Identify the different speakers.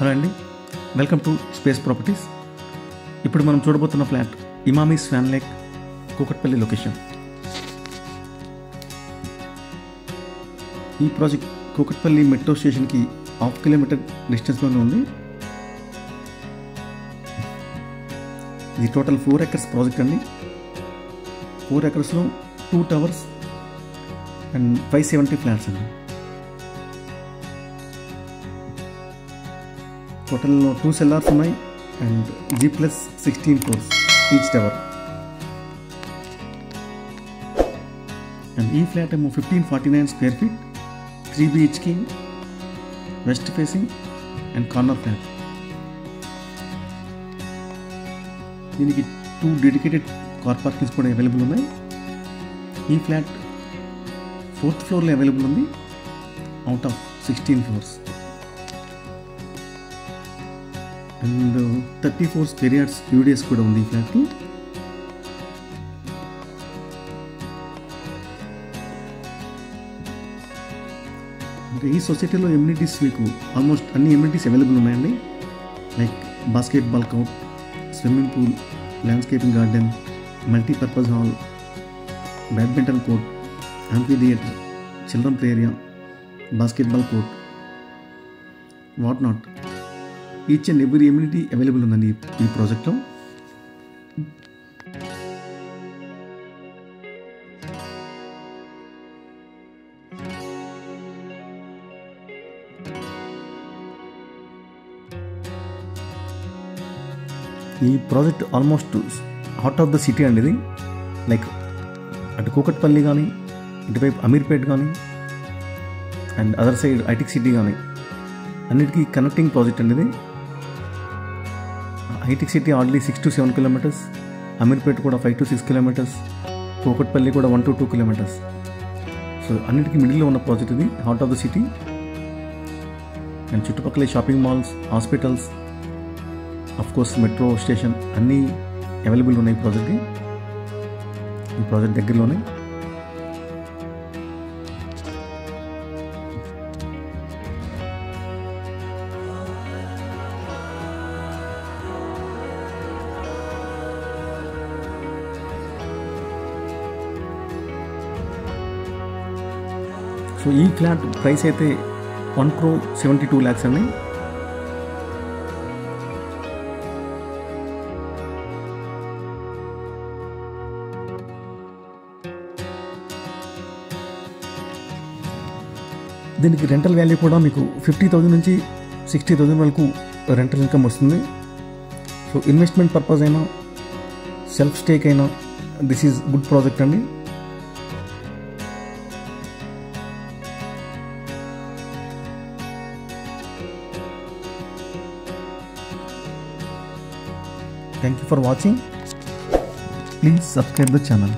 Speaker 1: Hello అండి, welcome to space properties. ఇప్పుడు మనం చూడబోతున్న flat Emami swan lake, Kukatpally location. ఈ ప్రాజెక్ట్ కూకట్పల్లి మెట్రో స్టేషన్కి 1/2 కిలోమీటర్ డిస్టెన్స్లోనే ఉంది. ఇది టోటల్ 4 acres ప్రాజెక్ట్ అండి. 4 acresలో 2 towers అండ్ 570 ఫ్లాట్స్ అండి. టోటల్లో 2 cellars ఉన్నాయి and G+16 floors each tower. And ఈ ఫ్లాట్ ఏమో 1549 square feet, 3 BHK, west facing and corner flat. దీనికి 2 డెడికేటెడ్ కార్ పార్కింగ్స్ కూడా అవైలబుల్ ఉన్నాయి. ఈ ఫ్లాట్ 4th floorలో అవైలబుల్ ఉంది out of 16 floors. And 34 square yards UDS కూడా ఉంది ఈ ఫ్లాట్కి. ఈ సొసైటీలో ఎమ్యూనిటీస్ మీకు ఆల్మోస్ట్ అన్ని ఎమ్యూనిటీస్ అవైలబుల్ ఉన్నాయండి. Like basketball court, swimming pool, landscaping garden, multipurpose hall, badminton court, amphitheatre, children play area, basketball court, what not. Each and every amenity available ఉందండి ఈ ప్రాజెక్ట్లో. ఈ project almost heart of the city అండి. ఇది like అటు కూకట్పల్లి కానీ, ఇటువైపు అమీర్పేట్ కానీ అండ్ అదర్ సైడ్ ఐటిక్ సిటీ కానీ అన్నిటికీ కనెక్టింగ్ ప్రాజెక్ట్ అండి ఇది. ఐటిక్ City already 6 to 7 kilometers, Ameerpet కూడా 5 to 6 kilometers, కూకట్పల్లి కూడా 1 to 2 kilometers. సో అన్నిటికీ మిడిల్లో ఉన్న ప్రాజెక్ట్ ఇది, heart of the city. And చుట్టుపక్కల shopping malls, hospitals, of course metro station అన్నీ అవైలబుల్ ఉన్నాయి ఈ ప్రాజెక్ట్కి. ఈ ప్రాజెక్ట్ దగ్గరలోనే. సో ఈ ఫ్లాట్ ప్రైస్ అయితే 1,72 lakhs అండి. దీనికి రెంటల్ వాల్యూ కూడా మీకు 50,000 నుంచి 60,000 వరకు రెంటల్ ఇన్కమ్ వస్తుంది. సో ఇన్వెస్ట్మెంట్ పర్పస్ అయినా, సెల్ఫ్ స్టేక్ అయినా దిస్ ఈజ్ గుడ్ ప్రాజెక్ట్ అండి. Thank you for watching. Please subscribe the channel.